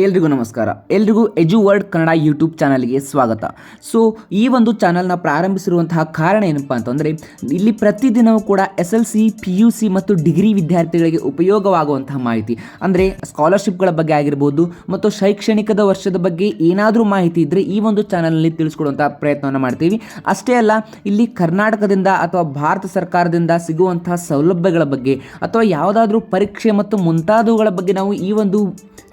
ಎಲ್ರಿಗೂ ನಮಸ್ಕಾರ. ಎಲ್ರಿಗೂ ಎಜು ವರ್ಡ್ ಕನ್ನಡ ಯೂಟ್ಯೂಬ್ ಚಾನಲ್ಗೆ ಸ್ವಾಗತ. ಸೊ ಈ ಒಂದು ಚಾನಲ್ನ ಪ್ರಾರಂಭಿಸಿರುವಂತಹ ಕಾರಣ ಏನಪ್ಪ ಅಂತಂದರೆ, ಇಲ್ಲಿ ಪ್ರತಿದಿನವೂ ಕೂಡ SLC PUC ಮತ್ತು ಡಿಗ್ರಿ ವಿದ್ಯಾರ್ಥಿಗಳಿಗೆ ಉಪಯೋಗವಾಗುವಂತಹ ಮಾಹಿತಿ, ಅಂದರೆ ಸ್ಕಾಲರ್ಶಿಪ್ಗಳ ಬಗ್ಗೆ ಆಗಿರ್ಬೋದು ಮತ್ತು ಶೈಕ್ಷಣಿಕದ ವರ್ಷದ ಬಗ್ಗೆ ಏನಾದರೂ ಮಾಹಿತಿ ಇದ್ದರೆ ಈ ಒಂದು ಚಾನಲ್ನಲ್ಲಿ ತಿಳಿಸ್ಕೊಡುವಂತಹ ಪ್ರಯತ್ನವನ್ನು ಮಾಡ್ತೀವಿ. ಅಷ್ಟೇ ಅಲ್ಲ, ಇಲ್ಲಿ ಕರ್ನಾಟಕದಿಂದ ಅಥವಾ ಭಾರತ ಸರ್ಕಾರದಿಂದ ಸಿಗುವಂತಹ ಸೌಲಭ್ಯಗಳ ಬಗ್ಗೆ ಅಥವಾ ಯಾವುದಾದ್ರೂ ಪರೀಕ್ಷೆ ಮತ್ತು ಮುಂತಾದವುಗಳ ಬಗ್ಗೆ ನಾವು ಈ ಒಂದು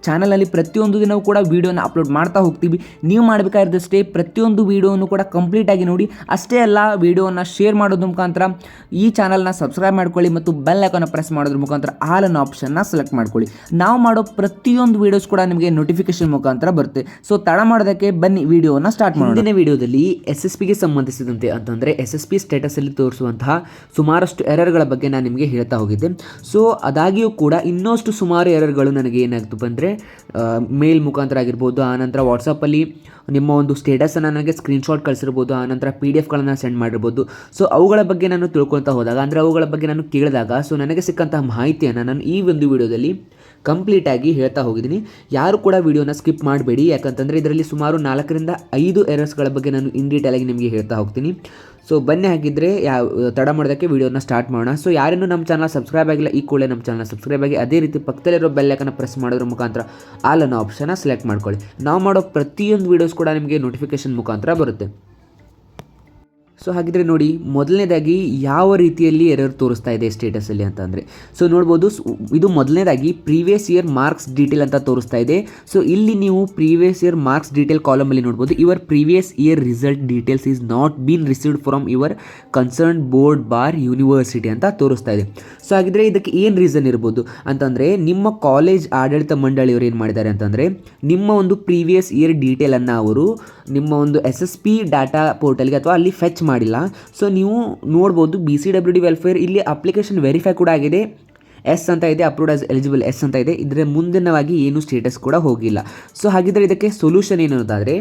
ಚಾನಲಲ್ಲಿ ಪ್ರತಿಯೊಂದು ದಿನವೂ ಕೂಡ ವೀಡಿಯೋನ ಅಪ್ಲೋಡ್ ಮಾಡ್ತಾ ಹೋಗ್ತೀವಿ. ನೀವು ಮಾಡಬೇಕಾದಷ್ಟೇ ಪ್ರತಿಯೊಂದು ವೀಡಿಯೋವನ್ನು ಕೂಡ ಕಂಪ್ಲೀಟಾಗಿ ನೋಡಿ. ಅಷ್ಟೇ ಅಲ್ಲ, ವೀಡಿಯೋನ ಶೇರ್ ಮಾಡೋದ್ರ ಮುಖಾಂತರ ಈ ಚಾನಲ್ನ ಸಬ್ಸ್ಕ್ರೈಬ್ ಮಾಡ್ಕೊಳ್ಳಿ ಮತ್ತು ಬೆಲ್ ಐಕಾನ್ನ ಪ್ರೆಸ್ ಮಾಡೋದ್ರ ಮುಖಾಂತರ ಆಲ್ ಅನ್ನೋ ಆಪ್ಷನ್ನ ಸೆಲೆಕ್ಟ್ ಮಾಡ್ಕೊಳ್ಳಿ. ನಾವು ಮಾಡೋ ಪ್ರತಿಯೊಂದು ವೀಡಿಯೋಸ್ ಕೂಡ ನಿಮಗೆ ನೋಟಿಫಿಕೇಶನ್ ಮುಖಾಂತರ ಬರುತ್ತೆ. ಸೊ ತಡ ಮಾಡೋದಕ್ಕೆ ಬನ್ನಿ ವೀಡಿಯೋನ ಸ್ಟಾರ್ಟ್ ಮಾಡೋಣ. ಹಿಂದಿನ ವೀಡಿಯೋದಲ್ಲಿ SSPಗೆ ಸಂಬಂಧಿಸಿದಂತೆ ಅಂತಂದರೆ SSP ಸ್ಟೇಟಸಲ್ಲಿ ತೋರಿಸುವಂತಹ ಸುಮಾರಷ್ಟು ಎರರ್ಗಳ ಬಗ್ಗೆ ನಾನು ನಿಮಗೆ ಹೇಳ್ತಾ ಹೋಗಿದ್ದೆ. ಸೊ ಅದಾಗಿಯೂ ಕೂಡ ಇನ್ನಷ್ಟು ಸುಮಾರು ಎರರ್ಗಳು ನನಗೆ ಏನಾಗ್ತು ಬಂದರೆ ಮೇಲ್ ಮುಖಾಂತರ ಆಗಿರ್ಬೋದು, ಆನಂತರ ವಾಟ್ಸಪ್ಪಲ್ಲಿ ನಿಮ್ಮ ಒಂದು ಸ್ಟೇಟಸನ್ನು ನನಗೆ ಸ್ಕ್ರೀನ್ಶಾಟ್ ಕಳಿಸಿರ್ಬೋದು, ಆನಂತರ PDF ಸೆಂಡ್ ಮಾಡಿರ್ಬೋದು. ಸೊ ಅವುಗಳ ಬಗ್ಗೆ ನಾನು ತಿಳ್ಕೊಳ್ತಾ ಹೋದಾಗ, ಅಂದರೆ ಅವುಗಳ ಬಗ್ಗೆ ನಾನು ಕೇಳಿದಾಗ, ಸೊ ನನಗೆ ಸಿಕ್ಕಂತಹ ಮಾಹಿತಿಯನ್ನು ನಾನು ಈ ಒಂದು ವಿಡಿಯೋದಲ್ಲಿ ಕಂಪ್ಲೀಟಾಗಿ ಹೇಳ್ತಾ ಹೋಗಿದ್ದೀನಿ. ಯಾರು ಕೂಡ ವಿಡಿಯೋನ ಸ್ಕಿಪ್ ಮಾಡಬೇಡಿ, ಯಾಕಂತಂದರೆ ಇದರಲ್ಲಿ ಸುಮಾರು 4 ರಿಂದ 5 ಎರರ್ಸ್ಗಳ ಬಗ್ಗೆ ನಾನು ಇನ್ ಡೀಟೇಲಾಗಿ ನಿಮಗೆ ಹೇಳ್ತಾ ಹೋಗ್ತೀನಿ. ಸೊ ಬನ್ನಿ, ಹಾಗಿದ್ದರೆ ತಡ ಮಾಡೋದಕ್ಕೆ ವಿಡಿಯೋನ ಸ್ಟಾರ್ಟ್ ಮಾಡೋಣ. ಸೊ ಯಾರೇನು ನಮ್ಮ ಚಾನಲ್ ಸಬ್ಸ್ಕ್ರೈಬ್ ಆಗಿಲ್ಲ, ಈ ಕೂಡಲೇ ನಮ್ಮ ಚಾನಲ್ ಸಬ್ಸ್ಕ್ರೈಬ್ ಆಗಿ, ಅದೇ ರೀತಿ ಪಕ್ಕದಲ್ಲಿರೋ ಬೆಲ್ ಐಕಾನ್ನ ಪ್ರೆಸ್ ಮಾಡೋದ್ರ ಮುಖಾಂತರ ಆಲ್ ಅನ್ನೋ ಆಪ್ಷನ್ನ ಸೆಲೆಕ್ಟ್ ಮಾಡ್ಕೊಳ್ಳಿ. ನಾವು ಮಾಡೋ ಪ್ರತಿಯೊಂದು ವೀಡಿಯೋಸ್ ಕೂಡ ನಿಮಗೆ ನೋಟಿಫಿಕೇಶನ್ ಮುಖಾಂತರ ಬರುತ್ತೆ. ಸೊ ಹಾಗಿದ್ರೆ ನೋಡಿ, ಮೊದಲನೇದಾಗಿ ಯಾವ ರೀತಿಯಲ್ಲಿ ಎರರ್ ತೋರಿಸ್ತಾ ಇದೆ ಸ್ಟೇಟಸಲ್ಲಿ ಅಂತಂದರೆ, ಸೊ ನೋಡ್ಬೋದು, ಇದು ಮೊದಲನೇದಾಗಿ ಪ್ರೀವಿಯಸ್ ಇಯರ್ ಮಾರ್ಕ್ಸ್ ಡೀಟೇಲ್ ಅಂತ ತೋರಿಸ್ತಾ ಇದೆ. ಸೊ ಇಲ್ಲಿ ನೀವು ಪ್ರೀವಿಯಸ್ ಇಯರ್ ಮಾರ್ಕ್ಸ್ ಡೀಟೇಲ್ ಕಾಲಮಲ್ಲಿ ನೋಡ್ಬೋದು, your previous year result details is not been received from your concern board bar university ಅಂತ ತೋರಿಸ್ತಾ ಇದೆ. ಸೊ ಹಾಗಿದ್ರೆ ಇದಕ್ಕೆ ಏನು ರೀಸನ್ ಇರ್ಬೋದು ಅಂತಂದರೆ, ನಿಮ್ಮ ಕಾಲೇಜ್ ಆಡಳಿತ ಮಂಡಳಿಯವರು ಏನು ಮಾಡಿದ್ದಾರೆ ಅಂತಂದರೆ, ನಿಮ್ಮ ಒಂದು ಪ್ರೀವಿಯಸ್ ಇಯರ್ ಡೀಟೇಲನ್ನು ಅವರು ನಿಮ್ಮ ಒಂದು SSP ಡಾಟಾ ಪೋರ್ಟಲ್ಗೆ ಅಥವಾ ಅಲ್ಲಿ ಫೆಚ್ ಮಾಡಿಲ್ಲ. ಸೊ ನೀವು ನೋಡ್ಬೋದು, BCWD ವೆಲ್ಫೇರ್ ಇಲ್ಲಿ ಅಪ್ಲಿಕೇಶನ್ ವೆರಿಫೈ ಕೂಡ ಆಗಿದೆ, ಎಸ್ ಅಂತ ಇದೆ, ಅಪ್ರೂವ್ಡ್ ಆಸ್ ಎಲಿಜಿಬಲ್ ಎಸ್ ಅಂತ ಇದೆ. ಇದರ ಮುಂದಿನವಾಗಿ ಏನು ಸ್ಟೇಟಸ್ ಕೂಡ ಹೋಗಿಲ್ಲ. ಸೊ ಹಾಗಿದ್ರೆ ಇದಕ್ಕೆ ಸೊಲ್ಯೂಷನ್ ಏನು ಅನ್ನೋದಾದರೆ,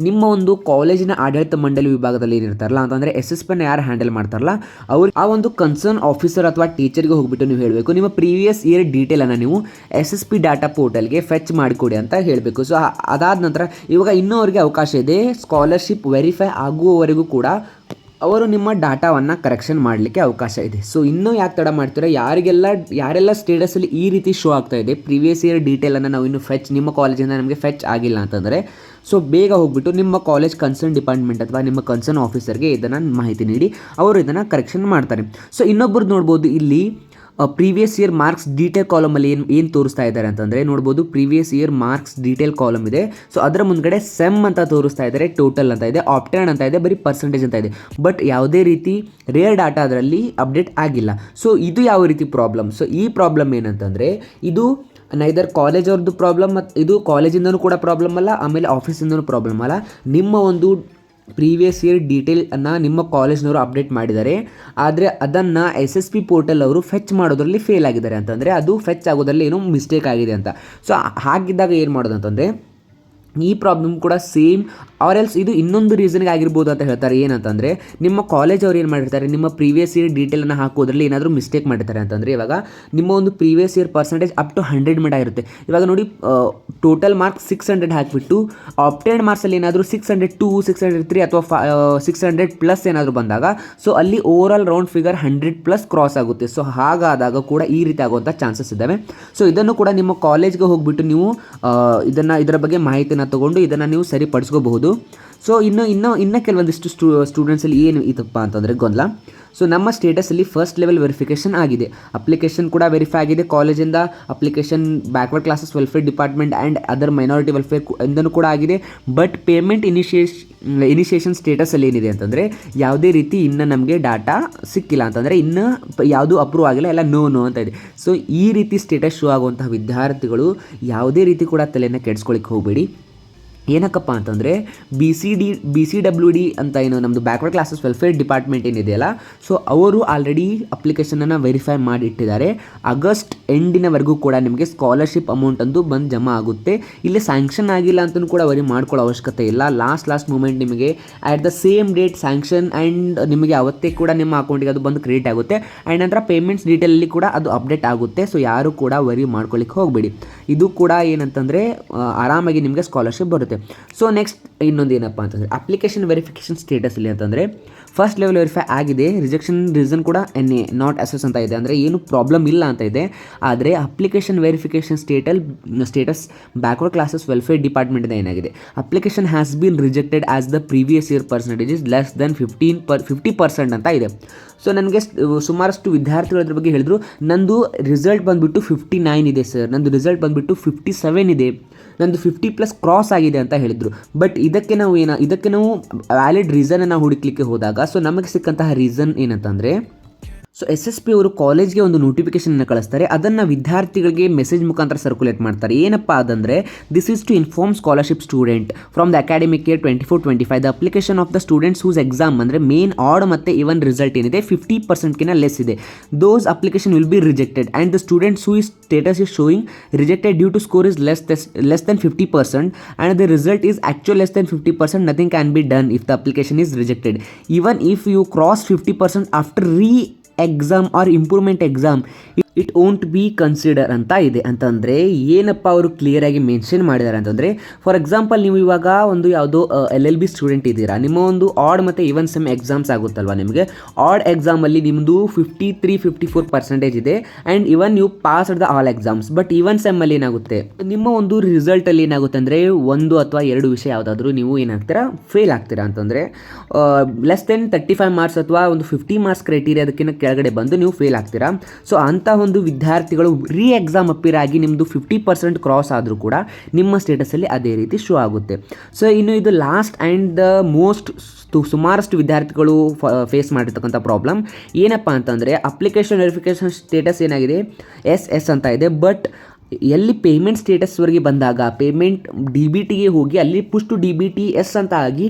ನಿಮ್ಮ ಒಂದು ಕಾಲೇಜಿನ ಆಡಳಿತ ಮಂಡಳಿ ವಿಭಾಗದಲ್ಲಿ ಏನಿರ್ತಾರಲ್ಲ ಅಂತಂದರೆ SSPನ ಯಾರು ಹ್ಯಾಂಡಲ್ ಮಾಡ್ತಾರಲ್ಲ ಅವರು ಆ ಒಂದು ಕನ್ಸರ್ನ್ ಆಫೀಸರ್ ಅಥವಾ ಟೀಚರ್ಗೆ ಹೋಗ್ಬಿಟ್ಟು ನೀವು ಹೇಳಬೇಕು, ನಿಮ್ಮ ಪ್ರೀವಿಯಸ್ ಇಯರ್ ಡೀಟೇಲನ್ನು ನೀವು SSP ಡಾಟಾ ಪೋರ್ಟಲ್ಗೆ ಫೆಚ್ ಮಾಡಿಕೊಡಿ ಅಂತ ಹೇಳಬೇಕು. ಸೊ ಅದಾದ ನಂತರ ಇವಾಗ ಇನ್ನೂ ಅವರಿಗೆ ಅವಕಾಶ ಇದೆ, ಸ್ಕಾಲರ್ಶಿಪ್ ವೆರಿಫೈ ಆಗುವವರೆಗೂ ಕೂಡ ಅವರು ನಿಮ್ಮ ಡಾಟಾವನ್ನು ಕರೆಕ್ಷನ್ ಮಾಡಲಿಕ್ಕೆ ಅವಕಾಶ ಇದೆ. ಸೊ ಇನ್ನೂ ಯಾಕೆ ತಡ ಮಾಡ್ತೀರಾ, ಯಾರೆಲ್ಲ ಸ್ಟೇಟಸಲ್ಲಿ ಈ ರೀತಿ ಶೋ ಆಗ್ತಾ ಇದೆ, ಪ್ರೀವಿಯಸ್ ಇಯರ್ ಡೀಟೇಲನ್ನು ನಾವು ಇನ್ನೂ ನಿಮ್ಮ ಕಾಲೇಜಿಂದ ನಮಗೆ ಫೆಚ್ ಆಗಿಲ್ಲ ಅಂತಂದರೆ, ಸೊ ಬೇಗ ಹೋಗ್ಬಿಟ್ಟು ನಿಮ್ಮ ಕಾಲೇಜ್ ಕನ್ಸರ್ನ್ ಡಿಪಾರ್ಟ್ಮೆಂಟ್ ಅಥವಾ ನಿಮ್ಮ ಕನ್ಸರ್ನ್ ಆಫೀಸರ್ಗೆ ಇದನ್ನು ಮಾಹಿತಿ ನೀಡಿ ಅವರು ಇದನ್ನು ಕರೆಕ್ಷನ್ ಮಾಡ್ತಾರೆ. ಸೊ ಇನ್ನೊಬ್ಬರು ನೋಡ್ಬೋದು, ಇಲ್ಲಿ ಪ್ರೀವಿಯಸ್ ಇಯರ್ ಮಾರ್ಕ್ಸ್ ಡೀಟೇಲ್ ಕಾಲಮಲ್ಲಿ ಏನು ತೋರಿಸ್ತಾ ಇದ್ದಾರೆ ಅಂತಂದರೆ, ನೋಡ್ಬೋದು previous year marks detail column ಇದೆ. ಸೊ ಅದರ ಮುಂದ್ಗಡೆ ಸೆಮ್ ಅಂತ ತೋರಿಸ್ತಾ ಇದ್ದಾರೆ, ಟೋಟಲ್ ಅಂತ ಇದೆ, ಆಪ್ಟೆನ್ ಅಂತ ಇದೆ, ಬರೀ ಪರ್ಸೆಂಟೇಜ್ ಅಂತ ಇದೆ. ಬಟ್ ಯಾವುದೇ ರೀತಿ ರೇರ್ ಡಾಟಾ ಅದರಲ್ಲಿ ಅಪ್ಡೇಟ್ ಆಗಿಲ್ಲ. ಸೊ ಇದು ಯಾವ ರೀತಿ ಪ್ರಾಬ್ಲಮ್? ಸೊ ಈ ಪ್ರಾಬ್ಲಮ್ ಏನಂತಂದರೆ, ಇದು ನೈದರ್ ಕಾಲೇಜ್ ಅವ್ರದ್ದು ಪ್ರಾಬ್ಲಮ್, ಮತ್ತು ಇದು ಕಾಲೇಜಿಂದನೂ ಕೂಡ ಪ್ರಾಬ್ಲಮ್ ಅಲ್ಲ, ಆಮೇಲೆ ಆಫೀಸಿಂದನೂ ಪ್ರಾಬ್ಲಮ್ ಅಲ್ಲ. ನಿಮ್ಮ ಒಂದು ಪ್ರೀವಿಯಸ್ ಇಯರ್ ಡೀಟೇಲನ್ನು ನಿಮ್ಮ ಕಾಲೇಜ್ನವರು ಅಪ್ಡೇಟ್ ಮಾಡಿದ್ದಾರೆ, ಆದರೆ ಅದನ್ನು SSP ಪೋರ್ಟಲ್ ಅವರು ಫೆಚ್ ಮಾಡೋದ್ರಲ್ಲಿ ಫೇಲ್ ಆಗಿದ್ದಾರೆ ಅಂತಂದರೆ, ಅದು ಫೆಚ್ ಆಗೋದ್ರಲ್ಲಿ ಏನೋ ಮಿಸ್ಟೇಕ್ ಆಗಿದೆ ಅಂತ. ಸೊ ಹಾಗಿದ್ದಾಗ ಏನು ಮಾಡೋದು ಅಂತಂದರೆ, ಈ ಪ್ರಾಬ್ಲಮ್ ಕೂಡ ಸೇಮ್ ಆರ್ ಎಲ್ಸ್ ಇದು ಇನ್ನೊಂದು ರೀಸನ್ಗೆ ಆಗಿರ್ಬೋದು ಅಂತ ಹೇಳ್ತಾರೆ. ಏನಂತಂದರೆ, ನಿಮ್ಮ ಕಾಲೇಜ್ ಅವ್ರು ಏನು ಮಾಡಿರ್ತಾರೆ, ನಿಮ್ಮ ಪ್ರೀವಿಯಸ್ ಇಯರ್ ಡೀಟೇಲನ್ನು ಹಾಕೋದ್ರಲ್ಲಿ ಏನಾದರೂ ಮಿಸ್ಟೇಕ್ ಮಾಡಿರ್ತಾರೆ ಅಂತಂದರೆ, ಇವಾಗ ನಿಮ್ಮ ಒಂದು previous year percentage up to 100 ಮಿಡ ಇರುತ್ತೆ. ಇವಾಗ ನೋಡಿ, ಟೋಟಲ್ ಮಾರ್ಕ್ಸ್ 600 ಹಾಕಿಬಿಟ್ಟು ಆಪ್ಟೆಡ್ ಮಾರ್ಕ್ಸಲ್ಲಿ ಏನಾದರೂ 602, 603 ಅಥವಾ 600+ ಏನಾದರೂ ಬಂದಾಗ, ಸೊ ಅಲ್ಲಿ over all round figure 100+ cross ಆಗುತ್ತೆ. ಸೊ ಹಾಗಾದಾಗ ಕೂಡ ಈ ರೀತಿ ಆಗುವಂಥ ಚಾನ್ಸಸ್ ಇದ್ದಾವೆ. ಸೊ ಇದನ್ನು ಕೂಡ ನಿಮ್ಮ ಕಾಲೇಜ್ಗೆ ಹೋಗ್ಬಿಟ್ಟು ನೀವು ಇದರ ಬಗ್ಗೆ ಮಾಹಿತಿನ ತಗೊಂಡು ಇದನ್ನು ನೀವು ಸರಿಪಡಿಸ್ಕೋಬಹುದು. ಸೊ ಇನ್ನು ಕೆಲವೊಂದಿಷ್ಟು ಸ್ಟೂಡೆಂಟ್ಸಲ್ಲಿ ಏನು ಇದಪ್ಪ ಅಂತಂದರೆ ಗೊಂದಲ. ಸೊ ನಮ್ಮ ಸ್ಟೇಟಸಲ್ಲಿ ಫಸ್ಟ್ ಲೆವೆಲ್ ವೆರಿಫಿಕೇಷನ್ ಆಗಿದೆ, ಅಪ್ಲಿಕೇಶನ್ ಕೂಡ ವೆರಿಫೈ ಆಗಿದೆ, ಕಾಲೇಜಿಂದ application backward classes welfare department and other minority welfare ಇಂದನೂ ಕೂಡ ಆಗಿದೆ. ಬಟ್ ಪೇಮೆಂಟ್ ಇನಿಷಿಯೇಷನ್ ಸ್ಟೇಟಸಲ್ಲಿ ಏನಿದೆ ಅಂತಂದರೆ, ಯಾವುದೇ ರೀತಿ ಇನ್ನು ನಮಗೆ ಡಾಟಾ ಸಿಕ್ಕಿಲ್ಲ ಅಂತಂದರೆ, ಇನ್ನು ಯಾವುದೂ ಅಪ್ರೂವ್ ಆಗಿಲ್ಲ, ಎಲ್ಲ ನೋ ಅಂತ ಇದೆ. ಸೊ ಈ ರೀತಿ ಸ್ಟೇಟಸ್ ಶೋ ಆಗುವಂತಹ ವಿದ್ಯಾರ್ಥಿಗಳು ಯಾವುದೇ ರೀತಿ ಕೂಡ ತಲೆಯನ್ನು ಕೆಡಿಸ್ಕೊಳ್ಳಿಕ್ಕೆ ಹೋಗಬೇಡಿ. ಏನಕ್ಕಪ್ಪ ಅಂತಂದರೆ BCWD ಅಂತ ಏನು ನಮ್ಮದು ಬ್ಯಾಕ್ವರ್ಡ್ ಕ್ಲಾಸಸ್ ವೆಲ್ಫೇರ್ ಡಿಪಾರ್ಟ್ಮೆಂಟ್ ಏನಿದೆಯಲ್ಲ, ಸೊ ಅವರು ಆಲ್ರೆಡಿ ಅಪ್ಲಿಕೇಶನನ್ನು ವೆರಿಫೈ ಮಾಡಿ ಇಟ್ಟಿದ್ದಾರೆ. ಆಗಸ್ಟ್ ಎಂಡಿನವರೆಗೂ ಕೂಡ ನಿಮಗೆ ಸ್ಕಾಲರ್ಶಿಪ್ ಅಮೌಂಟ್ ಅಂತೂ ಬಂದು ಜಮಾ ಆಗುತ್ತೆ. ಇಲ್ಲಿ ಸ್ಯಾಂಕ್ಷನ್ ಆಗಿಲ್ಲ ಅಂತಲೂ ಕೂಡ ವರಿ ಮಾಡ್ಕೊಳ್ಳೋ ಅವಶ್ಯಕತೆ ಇಲ್ಲ. ಲಾಸ್ಟ್ ಮೂಮೆಂಟ್ ನಿಮಗೆ at the same date sanction and ನಿಮಗೆ ಅವತ್ತೇ ಕೂಡ ನಿಮ್ಮ ಅಕೌಂಟಿಗೆ ಅದು ಬಂದು ಕ್ರಿಯೇಟ್ ಆಗುತ್ತೆ. ಆ್ಯಂಡ್ ನಂತರ ಪೇಮೆಂಟ್ಸ್ ಡೀಟೇಲಲ್ಲಿ ಕೂಡ ಅದು ಅಪ್ಡೇಟ್ ಆಗುತ್ತೆ. ಸೊ ಯಾರು ಕೂಡ ವರಿ ಮಾಡ್ಕೊಳ್ಳಿಕ್ಕೆ ಹೋಗಬೇಡಿ. ಇದು ಕೂಡ ಏನಂತಂದರೆ ಆರಾಮಾಗಿ ನಿಮಗೆ ಸ್ಕಾಲರ್ಶಿಪ್ ಬರುತ್ತೆ. ಸೊ ನೆಕ್ಸ್ಟ್ ಇನ್ನೊಂದು ಏನಪ್ಪ ಅಂತಂದರೆ ಅಪ್ಲಿಕೇಶನ್ ವೆರಿಫಿಕೇಷನ್ ಸ್ಟೇಟಸಲ್ಲಿ ಅಂತಂದರೆ ಫಸ್ಟ್ ಲೆವೆಲ್ ವೆರಿಫೈ ಆಗಿದೆ, ರಿಜೆಕ್ಷನ್ ರೀಸನ್ ಕೂಡ NA ನಾಟ್ ಅಸೆಸ್ ಅಂತ ಇದೆ, ಅಂದರೆ ಏನು ಪ್ರಾಬ್ಲಮ್ ಇಲ್ಲ ಅಂತ ಇದೆ. ಆದರೆ application verification status backward classes welfare ಡಿಪಾರ್ಟ್ಮೆಂಟಿಂದ ಏನಾಗಿದೆ, application has been rejected as the previous year percentage is less than 50% ಅಂತ ಇದೆ. ಸೊ ನನಗೆ ಸುಮಾರಷ್ಟು ವಿದ್ಯಾರ್ಥಿಗಳು ಅದ್ರ ಬಗ್ಗೆ ಹೇಳಿದ್ರು, ನಂದು ರಿಸಲ್ಟ್ ಬಂದುಬಿಟ್ಟು 59 ಇದೆ ಸರ್, ನಂದು ರಿಸಲ್ಟ್ ಬಂದುಬಿಟ್ಟು 57 ಇದೆ, ನಂದು 50+ ಕ್ರಾಸ್ ಆಗಿದೆ ಅಂತ ಹೇಳಿದರು. ಬಟ್ ಇದಕ್ಕೆ ನಾವು ವ್ಯಾಲಿಡ್ ರೀಸನನ್ನು ಹುಡುಕ್ಲಿಕ್ಕೆ ಹೋದಾಗ ಸೊ ನಮಗೆ ಸಿಕ್ಕಂತಹ ರೀಸನ್ ಏನಂತಂದರೆ, ಸೊ SSP ಅವರು ಕಾಲೇಜ್ಗೆ ಒಂದು ನೋಟಿಫಿಕೇಷನನ್ನು ಕಳಿಸ್ತಾರೆ. ಅದನ್ನು ವಿದ್ಯಾರ್ಥಿಗಳಿಗೆ ಮೆಸೇಜ್ ಮುಖಾಂತರ ಸರ್ಕ್ಯುಲೇಟ್ ಮಾಡ್ತಾರೆ. ಏನಪ್ಪ ಅದಂದರೆ, this is to inform scholarship student from the academic year 24-25 the application of the students whose exam ಅಂದರೆ ಮೇನ್ ಆಡ್ ಮತ್ತು ಇವನ್ ರಿಸಲ್ಟ್ ಏನಿದೆ 50%ಗಿಂತ ಲೆಸ್ ಇದೆ, those application will be rejected and the students who is status is showing rejected due to score is less than 50% and the result is actual less than 50%, nothing can be done if the application is rejected. Even if you cross 50% after exam or improvement exam it won't be consider ಅಂತ ಇದೆ. ಅಂತಂದರೆ ಏನಪ್ಪ ಅವರು ಕ್ಲಿಯರಾಗಿ mention ಮಾಡಿದ್ದಾರೆ ಅಂತಂದರೆ, for example ನೀವು ಇವಾಗ ಒಂದು ಯಾವುದೋ LLB ಸ್ಟೂಡೆಂಟ್ ಇದ್ದೀರಾ, ನಿಮ್ಮ ಒಂದು ಆಡ್ ಮತ್ತು ಇವನ್ ಸೆಮ್ ಎಕ್ಸಾಮ್ಸ್ ಆಗುತ್ತಲ್ವ, ನಿಮಗೆ ಆಡ್ ಎಕ್ಸಾಮಲ್ಲಿ ನಿಮ್ಮದು 53-54% ಇದೆ ಆ್ಯಂಡ್ ಇವನ್ ನೀವು pass the all exams. But even ಸೆಮ್ಮಲ್ಲಿ ಏನಾಗುತ್ತೆ, ನಿಮ್ಮ ಒಂದು ರಿಸಲ್ಟಲ್ಲಿ ಏನಾಗುತ್ತೆ ಅಂದರೆ 1 ಅಥವಾ 2 ವಿಷಯ ಯಾವುದಾದ್ರೂ ನೀವು ಏನಾಗ್ತೀರಾ ಫೇಲ್ ಆಗ್ತೀರಾ ಅಂತಂದರೆ ಲೆಸ್ ದೆನ್ 35 ಮಾರ್ಕ್ಸ್ ಅಥವಾ ಒಂದು 50 ಮಾರ್ಕ್ಸ್ ಕ್ರೈಟೀರಿಯಾದಕ್ಕಿಂತ ಕೆಳಗಡೆ ಬಂದು ನೀವು ಫೇಲ್ ಆಗ್ತೀರಾ. ಸೊ ಅಂಥ ಒಂದು ವಿದ್ಯಾರ್ಥಿಗಳು ಎಕ್ಸಾಮ್ ಅಪಿಯರ್ ಆಗಿ ನಿಮ್ಮದು 50% ಕ್ರಾಸ್ ಆದರೂ ಕೂಡ ನಿಮ್ಮ ಸ್ಟೇಟಸಲ್ಲಿ ಅದೇ ರೀತಿ ಶೋ ಆಗುತ್ತೆ. ಸೊ ಇನ್ನು ಇದು ಲಾಸ್ಟ್ ಆ್ಯಂಡ್ ದ ಮೋಸ್ಟ್ ಸುಮಾರಷ್ಟು ವಿದ್ಯಾರ್ಥಿಗಳು ಫೇಸ್ ಮಾಡಿರ್ತಕ್ಕಂಥ ಪ್ರಾಬ್ಲಮ್ ಏನಪ್ಪ ಅಂತಂದರೆ, ಅಪ್ಲಿಕೇಶನ್ ವೆರಿಫಿಕೇಷನ್ ಸ್ಟೇಟಸ್ ಏನಾಗಿದೆ SS ಅಂತ ಇದೆ. ಬಟ್ ಎಲ್ಲಿ ಪೇಮೆಂಟ್ ಸ್ಟೇಟಸ್ವರೆಗೆ ಬಂದಾಗ ಪೇಮೆಂಟ್ DBTಗೆ ಹೋಗಿ ಅಲ್ಲಿ ಪುಷ್ ಟು DBT S ಅಂತ ಆಗಿ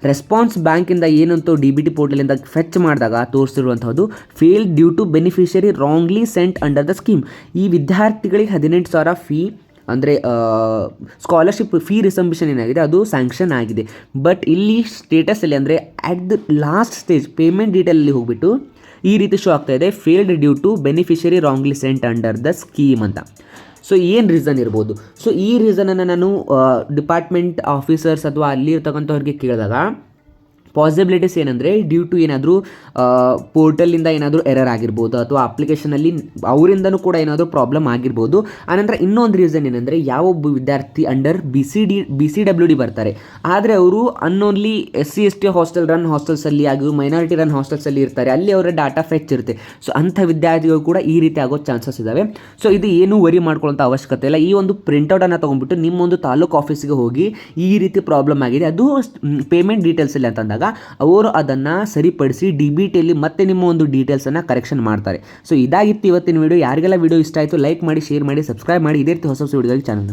ರೆಸ್ಪಾನ್ಸ್ ಬ್ಯಾಂಕಿಂದ ಏನಂತೂ DBT ಪೋರ್ಟಲಿಂದ ಫೆಚ್ ಮಾಡಿದಾಗ ತೋರಿಸಿರುವಂಥದ್ದು fail due to beneficiary wrongly sent under the scheme. ಈ ವಿದ್ಯಾರ್ಥಿಗಳಿಗೆ 18,000 ಫೀ ಅಂದರೆ ಸ್ಕಾಲರ್ಶಿಪ್ ಫೀ ರಿಸಂಬಿಷನ್ ಏನಾಗಿದೆ ಅದು ಸ್ಯಾಂಕ್ಷನ್ ಆಗಿದೆ. ಬಟ್ ಇಲ್ಲಿ ಸ್ಟೇಟಸಲ್ಲಿ ಅಂದರೆ at the last stage payment ಡೀಟೇಲಲ್ಲಿ ಹೋಗ್ಬಿಟ್ಟು ಈ ರೀತಿ ಶೋ ಆಗ್ತಾ ಇದೆ, failed due to beneficiary wrongly sent under the scheme ಅಂತ. ಸೊ ಏನು ರೀಸನ್ ಇರ್ಬೋದು? ಸೊ ಈ ರೀಸನನ್ನು ನಾನು ಡಿಪಾರ್ಟ್ಮೆಂಟ್ ಆಫೀಸರ್ಸ್ ಅಥವಾ ಅಲ್ಲಿ ಇರ್ತಕ್ಕಂಥವ್ರಿಗೆ ಕೇಳಿದಾಗ ಪಾಸಿಬಿಲಿಟೀಸ್ ಏನಂದರೆ, ಡ್ಯೂ ಟು ಏನಾದರೂ ಪೋರ್ಟಲಿಂದ ಏನಾದರೂ ಎರರ್ ಆಗಿರ್ಬೋದು ಅಥವಾ ಅಪ್ಲಿಕೇಶನಲ್ಲಿ ಅವರಿಂದನೂ ಕೂಡ ಏನಾದರೂ ಪ್ರಾಬ್ಲಮ್ ಆಗಿರ್ಬೋದು. ಆನಂತರ ಇನ್ನೊಂದು ರೀಸನ್ ಏನಂದರೆ, ಯಾವೊಬ್ಬ ವಿದ್ಯಾರ್ಥಿ ಅಂಡರ್ BCWD ಬರ್ತಾರೆ, ಆದರೆ ಅವರು ಅನ್ನೋನ್ಲಿ SC/ST ಹಾಸ್ಟೆಲ್ಸಲ್ಲಿ ಹಾಗೂ ಮೈನಾರಿಟಿ ರನ್ ಹಾಸ್ಟೆಲ್ಸಲ್ಲಿ ಇರ್ತಾರೆ, ಅಲ್ಲಿ ಅವರ ಡಾಟಾ ಫೆಚ್ ಇರುತ್ತೆ. ಸೊ ಅಂಥ ವಿದ್ಯಾರ್ಥಿಗಳು ಕೂಡ ಈ ರೀತಿ ಆಗೋ ಚಾನ್ಸಸ್ ಇದ್ದಾವೆ. ಸೊ ಇದು ಏನೂ ವರಿ ಮಾಡ್ಕೊಳ್ಳೋಂಥ ಅವಶ್ಯಕತೆ ಇಲ್ಲ. ಈ ಒಂದು ಪ್ರಿಂಟೌಟನ್ನು ತೊಗೊಂಡ್ಬಿಟ್ಟು ನಿಮ್ಮೊಂದು ತಾಲೂಕು ಆಫೀಸಿಗೆ ಹೋಗಿ ಈ ರೀತಿ ಪ್ರಾಬ್ಲಮ್ ಆಗಿದೆ, ಅದು ಪೇಮೆಂಟ್ ಡೀಟೇಲ್ಸಲ್ಲಿ ಅಂತಂದಾಗ ಅವರು ಅದನ್ನು ಸರಿಪಡಿಸಿ DBTಯಲ್ಲಿ ಮತ್ತೆ ನಿಮ್ಮ ಒಂದು ಡೀಟೇಲ್ಸನ್ನು ಕರೆಕ್ಷನ್ ಮಾಡ್ತಾರೆ. ಸೊ ಇದಾಗಿತ್ತು ಇವತ್ತಿನ ವಿಡಿಯೋ. ಯಾರಿಗೆಲ್ಲ ವಿಡಿಯೋ ಇಷ್ಟ ಆಯಿತು ಲೈಕ್ ಮಾಡಿ, ಶೇರ್ ಮಾಡಿ, ಸಬ್ಸ್ಕ್ರೈಬ್ ಮಾಡಿ. ಇದೇ ರೀತಿ ಹೊಸ ವಿಡಿಯೋಗಾಗಿ ಚಾನಲ್